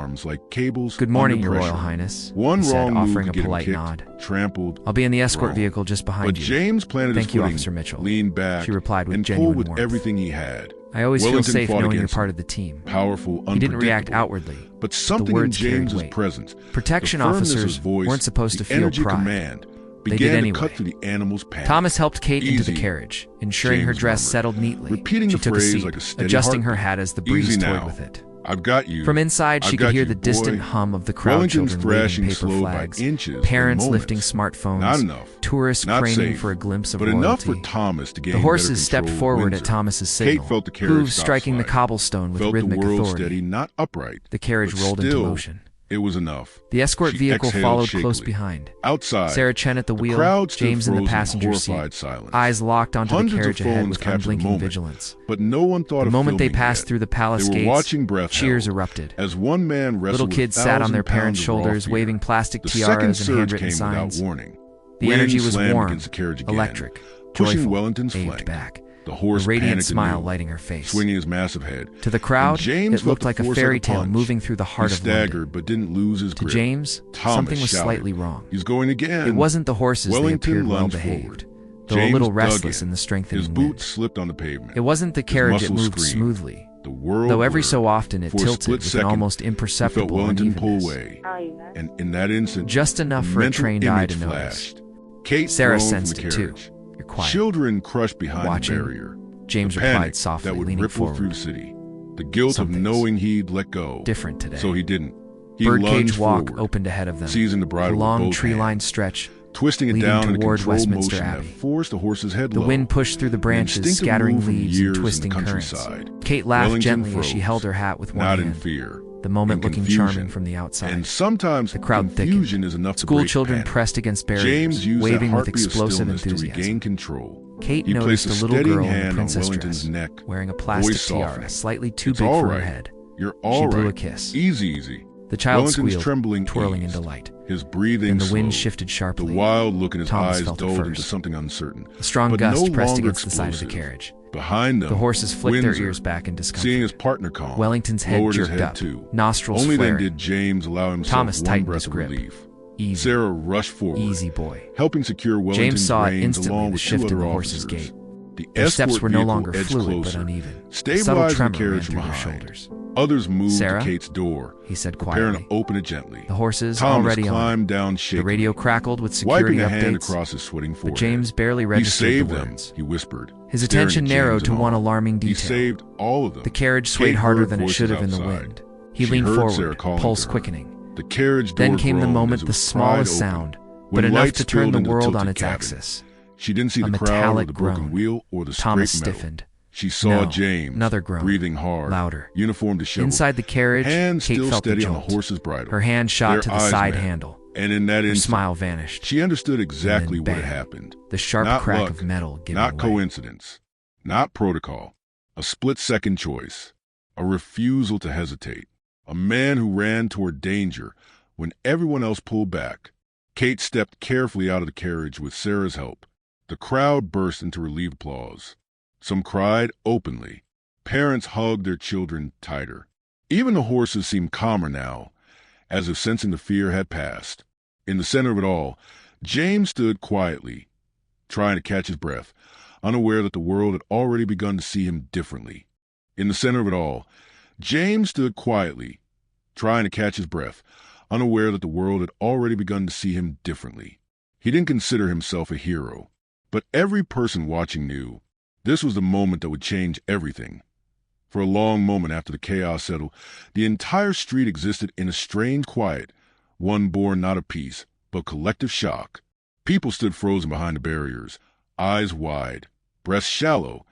arms like cables Good morning, under Your pressure. Royal Highness, One he said, wrong move offering a could get him polite kicked, nod. trampled, I'll be in the escort thrown. vehicle just behind But you. James planted Thank his you, footing, Officer Mitchell, leaned back, she replied with and genuine pulled with warmth. everything he had. I always feel Wellington safe fought knowing you're against part him. of the team. Powerful, He didn't react unpredictable. outwardly. But something in words carried James's weight. presence, Protection the firmness of his officers voice, weren't supposed the to feel energy pride. command, They did began to anyway. cut through the animal's panic. Thomas helped Kate into the Easy, carriage, ensuring her James dress murmured, settled neatly. repeating She the took a phrase seat, like a steady adjusting her heartbeat. hat as the breeze Easy toyed now. with it. I've got you. From inside, she I've could got hear you, the distant boy. hum of the crowd Wellington's children waving thrashing paper slowed by flags, inches, parents then lifting moments. smartphones, Not enough. tourists Not craning safe, for a glimpse of but royalty. enough for Thomas to gain The horses better stepped control of forward Windsor. at Thomas's signal, Kate felt the carriage hooves stop striking the sliding. cobblestone with Felt rhythmic the world authority. steady, not upright. The carriage but rolled into still, motion. It was enough. The escort She vehicle exhaled followed shakily. close behind. Outside, Sarah Chen at the wheel, crowd stood James in the frozen passenger horrified seat, silence. eyes locked onto the Hundreds of carriage ahead phones with captured the unblinking moment, vigilance. But no one thought The of moment they filming passed yet. through the palace They were gates, watching breath cheers held erupted. as one man wrestled Little with kids sat on their 1,000 parents' pounds of raw shoulders, fear. waving plastic The second tiaras and surge handwritten came signs. without warning. The Wind energy was slammed warm, against the carriage again, electric, pushing joyful, Wellington's waved flank. back. The horse A radiant panicked smile anew, lighting her face. swinging his massive head. To the crowd, James it looked felt like the a force fairy of the tale punch. moving through the heart He of London. staggered but didn't lose his To grip. James, Thomas something was shouted, slightly wrong. "He's going again." It wasn't the horses, Wellington they appeared lunged well-behaved, forward. though a James little dug restless in. in the strengthening His wind. boots slipped on the pavement. It wasn't the carriage, it muscles moved screamed. smoothly. The world Though every blurred. so often it For a tilted split with an second, almost he felt imperceptible Wellington pull unevenness. away, and in that instant, Just enough for a mental trained eye image to notice. flashed. Kate Sarah groaned from sensed the it too. carriage. You're quiet. Children crushed behind Watching. the barrier. James The replied panic softly, that would leaning ripple through forward. the city. The guilt Something's of knowing he'd let go. Different today. So he didn't. He Birdcage lunged walk forward, opened ahead of them. seizing the bridle A with long both tree-lined hands, stretch, twisting it leading down in a toward controlled Westminster motion Abbey. that forced the horse's head The low. wind pushed through the branches, instinctive scattering move from leaves years and in the twisting currents. countryside. Kate laughed Wellington gently as she froze, held her hat with one not hand, in fear, the moment in looking confusion. charming from the outside. And sometimes The crowd confusion thickened. is enough to School break children panic. pressed against barriers, James used that waving with heartbeat of explosive stillness to enthusiasm. regain control. Kate He noticed placed a little steadying girl in a hand on princess Wellington's dress, neck, wearing a plastic voice tiara, softening. slightly too "It's big all for right. her head. You're She all blew right. a kiss. Easy. The child Wellington's squealed, trembling twirling in eased. delight. His breathing Then the wind slowed. shifted The sharply. wild look in his Thomas eyes felt it dulled first. into something uncertain. A strong but gust no pressed longer against the side of the explosive. carriage. Behind them, The horses flicked their Windsor, ears back in discomfort. seeing his partner calm, Wellington's head lowered his jerked head up, too. nostrils Only flaring. then did James allow himself Thomas one tightened breath his of grip. relief. Easy. Sarah rushed forward, Easy boy. helping secure James Wellington's saw it reins instantly, along the with shift two in the other horse's officers. gait. The Their steps escort were no vehicle longer edged fluid closer, but uneven. A subtle stabilizing tremor the ran carriage through from their behind. shoulders. Others moved Sarah? to Kate's door, He said preparing quietly. to open it gently. The horses Thomas already on. climbed down The shakily, radio crackled with security wiping a hand updates, across his sweating but forehead. James barely He registered the saved them, words. he whispered. His staring attention at narrowed James to and one all. alarming He detail. saved all of them. The carriage swayed Kate harder heard than it voices should have in the outside. wind. He She leaned heard Sarah forward, calling pulse to her. quickening. The carriage door Then came the groaned moment, as it the was smallest pried open. sound, When but enough light to turn spilled the into world tilted on its cabin. axis. She didn't see A the crowd or metallic the broken groan. wheel or the Thomas scraped metal. stiffened. She saw No, James, another groan. breathing hard, Louder. uniform disheveled, Inside the carriage, hands Kate still felt the steady on the jolt. horse's bridle. Her hand shot Their to the eyes side met, handle. and in that Her instant, smile vanished. she understood exactly And then what had bang. happened. The sharp Not crack luck, of metal giving not way. coincidence, not protocol. A split-second choice, a refusal to hesitate. A man who ran toward danger when everyone else pulled back. Kate stepped carefully out of the carriage with Sarah's help. The crowd burst into relieved applause. Some cried openly. Parents hugged their children tighter. Even the horses seemed calmer now, as if sensing the fear had passed. In the center of it all, James stood quietly, trying to catch his breath, unaware that the world had already begun to see him differently. In the center of it all, James stood quietly, trying to catch his breath, unaware that the world had already begun to see him differently. He didn't consider himself a hero, but every person watching knew this was the moment that would change everything. For a long moment after the chaos settled, the entire street existed in a strange quiet, one born not of peace, but collective shock. People stood frozen behind the barriers, eyes wide, breaths shallow,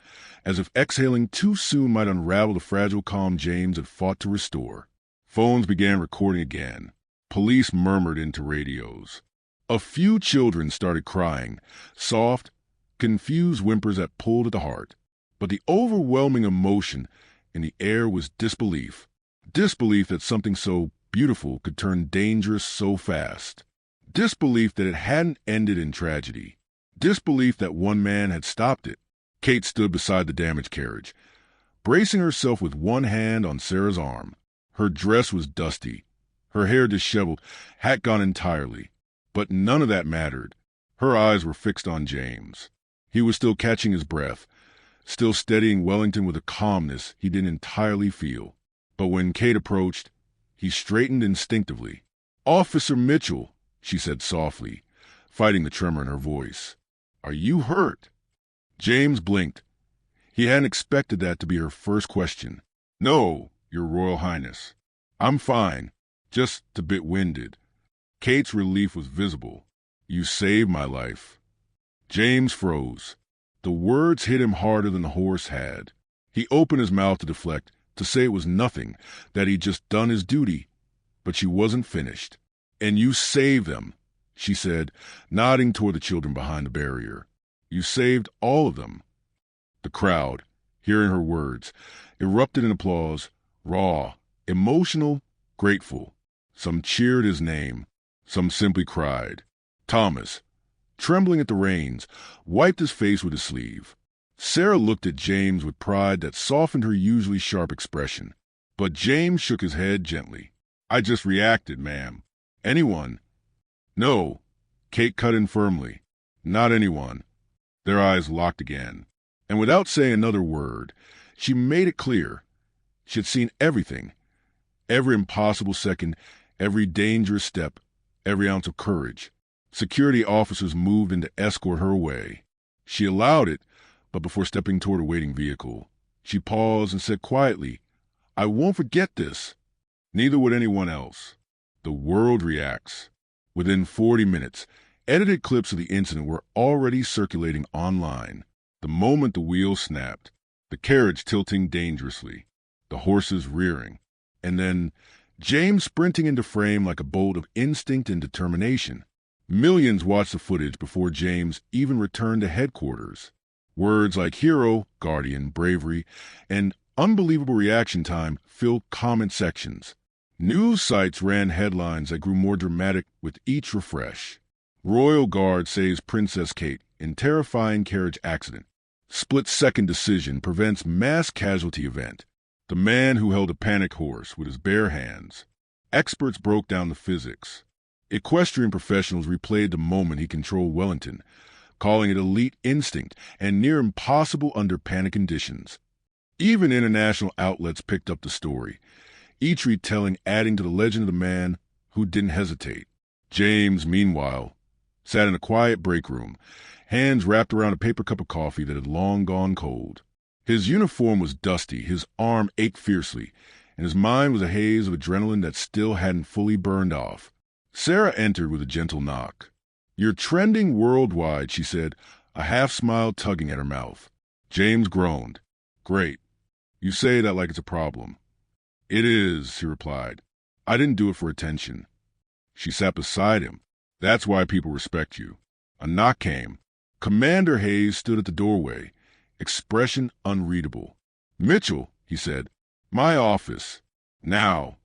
as if exhaling too soon might unravel the fragile calm James had fought to restore. Phones began recording again. Police murmured into radios. A few children started crying, soft, confused whimpers that pulled at the heart. But the overwhelming emotion in the air was disbelief. Disbelief that something so beautiful could turn dangerous so fast. Disbelief that it hadn't ended in tragedy. Disbelief that one man had stopped it. Kate stood beside the damaged carriage, bracing herself with one hand on Sarah's arm. Her dress was dusty, her hair disheveled, hat gone entirely. But none of that mattered. Her eyes were fixed on James. He was still catching his breath, still steadying Wellington with a calmness he didn't entirely feel. But when Kate approached, he straightened instinctively. "Officer Mitchell," she said softly, fighting the tremor in her voice. "Are you hurt?" James blinked. He hadn't expected that to be her first question. "No, Your Royal Highness. I'm fine, just a bit winded." Kate's relief was visible. "You saved my life." James froze. The words hit him harder than the horse had. He opened his mouth to deflect, to say it was nothing, that he'd just done his duty. but she wasn't finished. "And you saved them," she said, nodding toward the children behind the barrier. "You saved all of them." The crowd, hearing her words, erupted in applause, raw, emotional, grateful. Some cheered his name, some simply cried. Thomas, trembling at the reins, wiped his face with his sleeve. Sarah looked at James with pride that softened her usually sharp expression. But James shook his head gently. "I just reacted, ma'am. Anyone—" "No," Kate cut in firmly. "Not anyone." Their eyes locked again. And without saying another word, she made it clear. She had seen everything. Every impossible second, every dangerous step, every ounce of courage. Security officers moved in to escort her away. She allowed it, but before stepping toward a waiting vehicle, she paused and said quietly, "I won't forget this. Neither would anyone else." The world reacts. Within 40 minutes, edited clips of the incident were already circulating online. The moment the wheel snapped, the carriage tilting dangerously, the horses rearing, and then James sprinting into frame like a bolt of instinct and determination. Millions watched the footage before James even returned to headquarters. Words like hero, guardian, bravery, and unbelievable reaction time filled comment sections. News sites ran headlines that grew more dramatic with each refresh. Royal Guard saves Princess Kate in terrifying carriage accident. Split-second decision prevents mass casualty event. The man who held a panic horse with his bare hands. Experts broke down the physics. Equestrian professionals replayed the moment he controlled Wellington, calling it elite instinct and near impossible under panic conditions. Even international outlets picked up the story, each retelling adding to the legend of the man who didn't hesitate. James, meanwhile, sat in a quiet break room, hands wrapped around a paper cup of coffee that had long gone cold. His uniform was dusty, his arm ached fiercely, and his mind was a haze of adrenaline that still hadn't fully burned off. Sarah entered with a gentle knock. "You're trending worldwide," she said, a half-smile tugging at her mouth. James groaned. "Great. You say that like it's a problem." "It is," he replied. "I didn't do it for attention." She sat beside him. "That's why people respect you." A knock came. Commander Hayes stood at the doorway, expression unreadable. "Mitchell," he said. "My office. Now."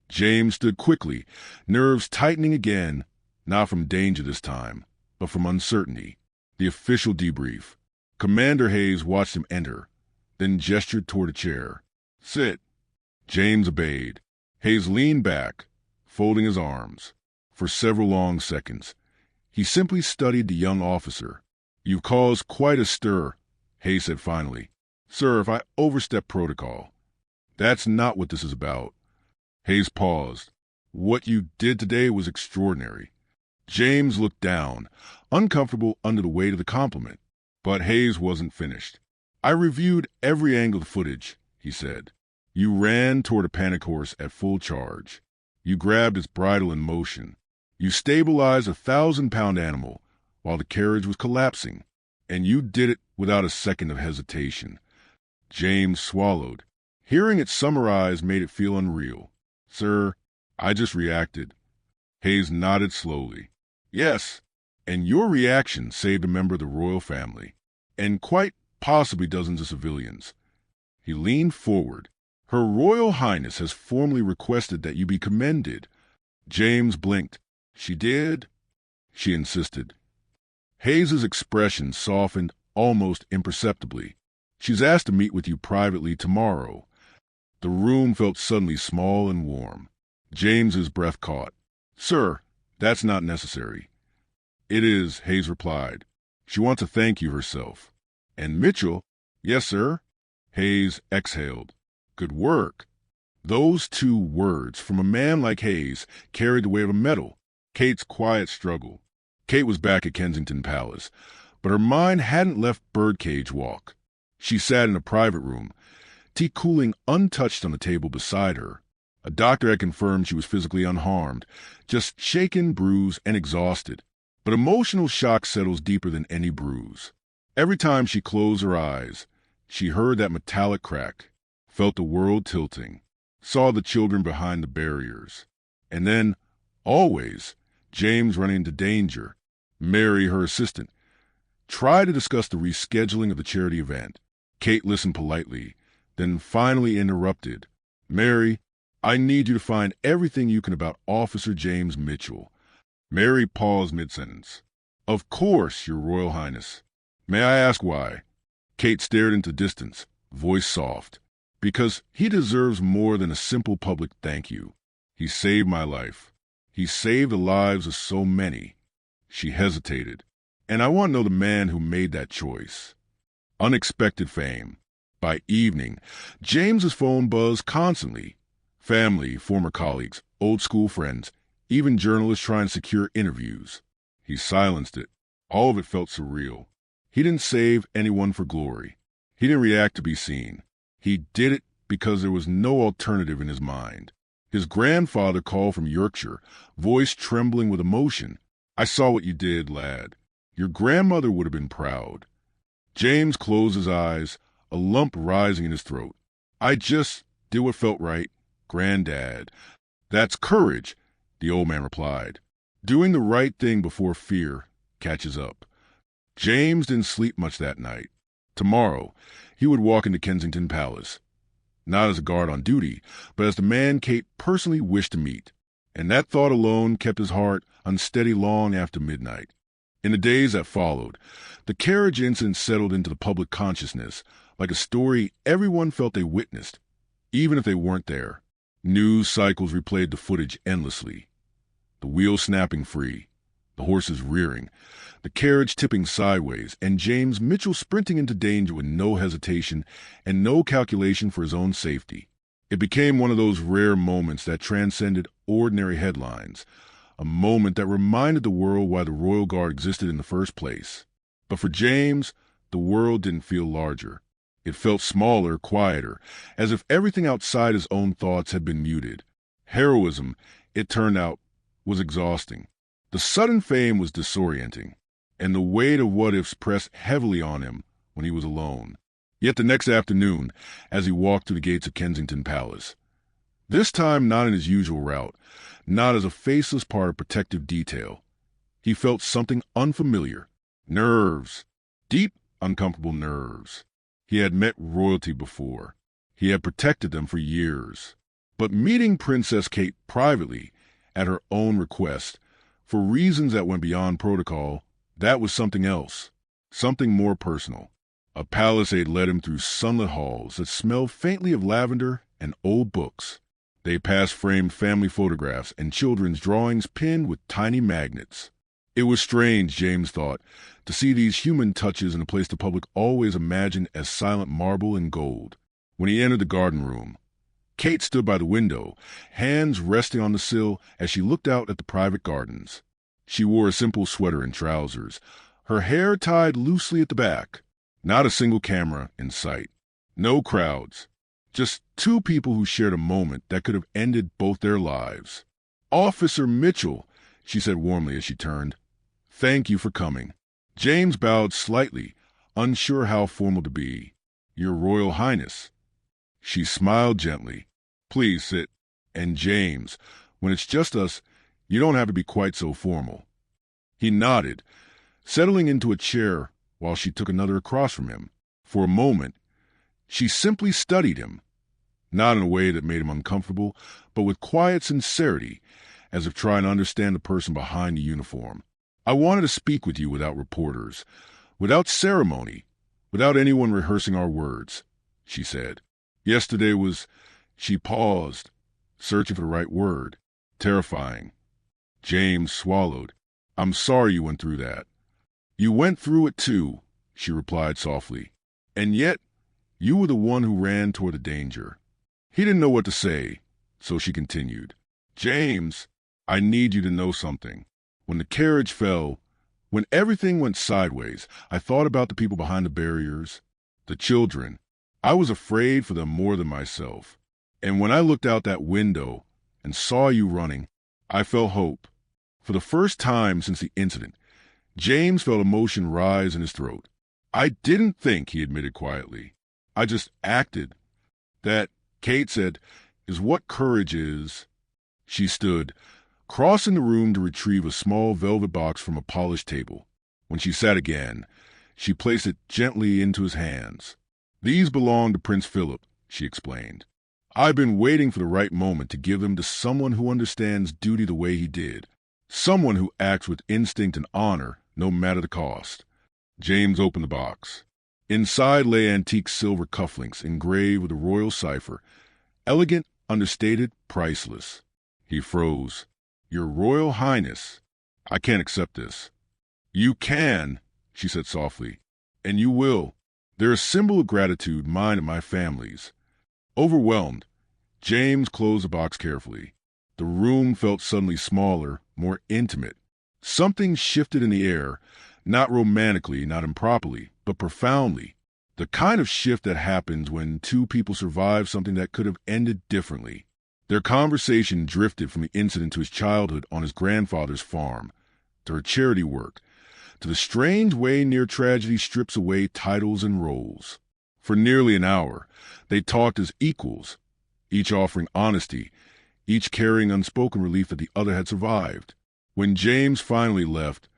James stood quickly, nerves tightening again, not from danger this time, but from uncertainty. The official debrief. Commander Hayes watched him enter, then gestured toward a chair. "Sit." James obeyed. Hayes leaned back, folding his arms. For several long seconds, he simply studied the young officer. "You've caused quite a stir," Hayes said finally. "Sir, if I overstep protocol." "That's not what this is about." Hayes paused. "What you did today was extraordinary." James looked down, uncomfortable under the weight of the compliment. But Hayes wasn't finished. "I reviewed every angle of the footage," he said. "You ran toward a panic horse at full charge. You grabbed its bridle in motion. You stabilized a 1,000-pound animal while the carriage was collapsing. And you did it without a second of hesitation." James swallowed. Hearing it summarized made it feel unreal. "Sir, I just reacted." Hayes nodded slowly. "Yes, and your reaction saved a member of the royal family, and quite possibly dozens of civilians." He leaned forward. "Her Royal Highness has formally requested that you be commended." James blinked. "She did?" she insisted. Hayes's expression softened almost imperceptibly. "She's asked to meet with you privately tomorrow." The room felt suddenly small and warm. James's breath caught. "Sir, that's not necessary." "It is," Hayes replied. "She wants to thank you herself." "And Mitchell—" "Yes, sir." Hayes exhaled. "Good work." Those two words from a man like Hayes carried the weight of a medal. Kate's quiet struggle. Kate was back at Kensington Palace, but her mind hadn't left Birdcage Walk. She sat in a private room, tea cooling untouched on the table beside her. A doctor had confirmed she was physically unharmed, just shaken, bruised, and exhausted. But emotional shock settles deeper than any bruise. Every time she closed her eyes, she heard that metallic crack, felt the world tilting, saw the children behind the barriers. And then, always, James running into danger. Mary, her assistant, tried to discuss the rescheduling of the charity event. Kate listened politely, then finally interrupted. Mary, I need you to find everything you can about Officer James Mitchell. Mary paused mid-sentence. Of course, Your Royal Highness. May I ask why? Kate stared into distance, voice soft. Because he deserves more than a simple public thank you. He saved my life. He saved the lives of so many. She hesitated. And I want to know the man who made that choice. Unexpected fame. By evening, James's phone buzzed constantly. Family, former colleagues, old school friends, even journalists trying to secure interviews. He silenced it. All of it felt surreal. He didn't save anyone for glory. He didn't react to be seen. He did it because there was no alternative in his mind. His grandfather called from Yorkshire, voice trembling with emotion. I saw what you did, lad. Your grandmother would have been proud. James closed his eyes, a lump rising in his throat. I just did what felt right, Granddad. That's courage, the old man replied. Doing the right thing before fear catches up. James didn't sleep much that night. Tomorrow, he would walk into Kensington Palace. Not as a guard on duty, but as the man Kate personally wished to meet. And that thought alone kept his heart unsteady long after midnight. In the days that followed, the Carriage incident settled into the public consciousness like a story everyone felt they witnessed, even if they weren't there. News cycles replayed the footage endlessly. The wheels snapping free, the horses rearing, the carriage tipping sideways, and James Mitchell sprinting into danger with no hesitation and no calculation for his own safety. It became one of those rare moments that transcended ordinary headlines, a moment that reminded the world why the Royal Guard existed in the first place. But for James, the world didn't feel larger. It felt smaller, quieter, as if everything outside his own thoughts had been muted. Heroism, it turned out, was exhausting. The sudden fame was disorienting, and the weight of what-ifs pressed heavily on him when he was alone. Yet the next afternoon, as he walked through the gates of Kensington Palace, this time not in his usual route, not as a faceless part of protective detail, he felt something unfamiliar. Nerves. Deep, uncomfortable nerves. He had met royalty before. He had protected them for years. But meeting Princess Kate privately, at her own request, for reasons that went beyond protocol, that was something else, something more personal. A palisade led him through sunlit halls that smelled faintly of lavender and old books. They passed framed family photographs and children's drawings pinned with tiny magnets. It was strange, James thought, to see these human touches in a place the public always imagined as silent marble and gold. When he entered the garden room, Kate stood by the window, hands resting on the sill as she looked out at the private gardens. She wore a simple sweater and trousers, her hair tied loosely at the back. Not a single camera in sight. No crowds. Just two people who shared a moment that could have ended both their lives. Officer Mitchell, she said warmly as she turned. Thank you for coming. James bowed slightly, unsure how formal to be. Your Royal Highness. She smiled gently. Please sit. And James, when it's just us, you don't have to be quite so formal. He nodded, settling into a chair while she took another across from him. For a moment, she simply studied him, not in a way that made him uncomfortable, but with quiet sincerity, as if trying to understand the person behind the uniform. I wanted to speak with you without reporters, without ceremony, without anyone rehearsing our words, she said. Yesterday was, she paused, searching for the right word, terrifying. James swallowed. I'm sorry you went through that. You went through it too, she replied softly. And yet, you were the one who ran toward the danger. He didn't know what to say, so she continued. James, I need you to know something. When the carriage fell, when everything went sideways, I thought about the people behind the barriers, the children. I was afraid for them more than myself. And when I looked out that window and saw you running, I felt hope. For the first time since the incident, James felt emotion rise in his throat. I didn't think, he admitted quietly. I just acted. That, Kate said, is what courage is. She stood, crossing the room to retrieve a small velvet box from a polished table. When she sat again, she placed it gently into his hands. "These belong to Prince Philip," she explained. "I've been waiting for the right moment to give them to someone who understands duty the way he did. Someone who acts with instinct and honor, no matter the cost." James opened the box. Inside lay antique silver cufflinks engraved with a royal cipher. Elegant, understated, priceless. He froze. "Your Royal Highness, I can't accept this." "You can," she said softly, "and you will. They're a symbol of gratitude, mine and my family's." Overwhelmed, James closed the box carefully. The room felt suddenly smaller, more intimate. Something shifted in the air, not romantically, not improperly, but profoundly. The kind of shift that happens when two people survive something that could have ended differently. Their conversation drifted from the incident to his childhood on his grandfather's farm, to her charity work, to the strange way near tragedy strips away titles and roles. For nearly an hour, they talked as equals, each offering honesty, each carrying unspoken relief that the other had survived. When James finally left,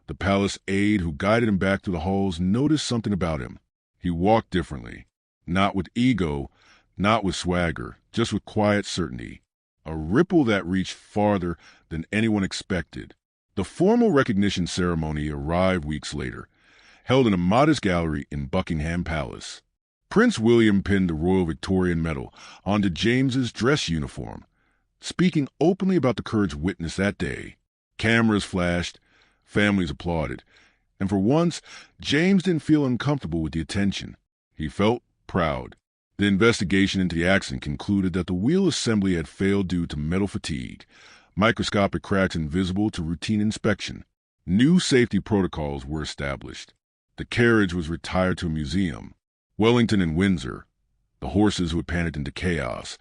the palace aide who guided him back through the halls noticed something about him. He walked differently, not with ego, not with swagger, just with quiet certainty, a ripple that reached farther than anyone expected. The formal recognition ceremony arrived weeks later, held in a modest gallery in Buckingham Palace. Prince William pinned the Royal Victorian Medal onto James's dress uniform, speaking openly about the courage witnessed that day. Cameras flashed, families applauded, and for once, James didn't feel uncomfortable with the attention. He felt proud. The investigation into the accident concluded that the wheel assembly had failed due to metal fatigue, microscopic cracks invisible to routine inspection. New safety protocols were established. The carriage was retired to a museum. Wellington and Windsor, the horses who had panicked into chaos,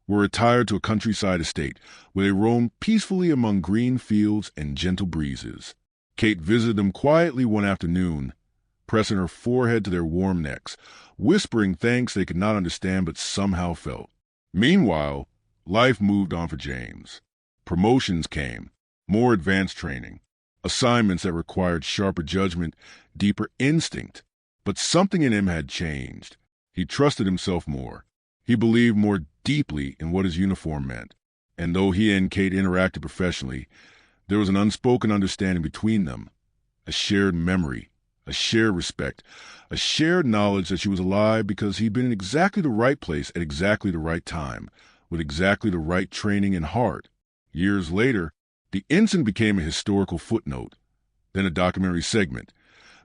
were retired to a countryside estate where they roamed peacefully among green fields and gentle breezes. Kate visited them quietly one afternoon, pressing her forehead to their warm necks, whispering thanks they could not understand but somehow felt. Meanwhile, life moved on for James. Promotions came, more advanced training, assignments that required sharper judgment, deeper instinct. But something in him had changed. He trusted himself more. He believed more deeply in what his uniform meant. And though he and Kate interacted professionally, there was an unspoken understanding between them, a shared memory, a shared respect, a shared knowledge that she was alive because he'd been in exactly the right place at exactly the right time, with exactly the right training and heart. Years later, the incident became a historical footnote, then a documentary segment,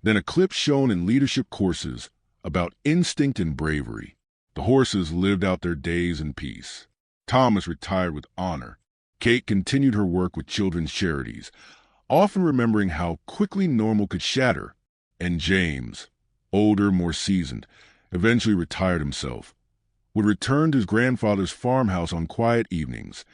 then a clip shown in leadership courses about instinct and bravery. The horses lived out their days in peace. Thomas retired with honor. Kate continued her work with children's charities, often remembering how quickly normal could shatter. And James, older, more seasoned, eventually retired himself, would return to his grandfather's farmhouse on quiet evenings,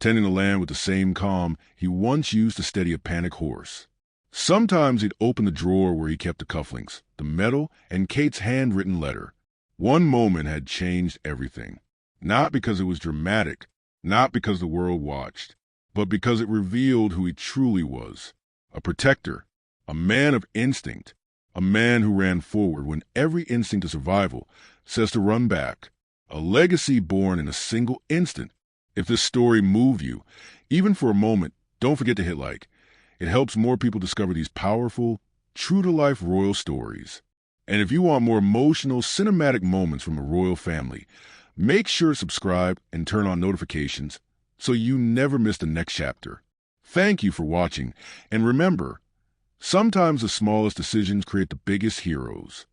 tending the land with the same calm he once used to steady a panicked horse. Sometimes he'd open the drawer where he kept the cufflinks, the medal, and Kate's handwritten letter. One moment had changed everything. Not because it was dramatic, not because the world watched, but because it revealed who he truly was. A protector, a man of instinct, a man who ran forward when every instinct of survival says to run back. A legacy born in a single instant. If this story moved you, even for a moment, don't forget to hit like. It helps more people discover these powerful, true-to-life royal stories. And if you want more emotional, cinematic moments from a royal family, make sure to subscribe and turn on notifications so you never miss the next chapter. Thank you for watching, and remember, sometimes the smallest decisions create the biggest heroes.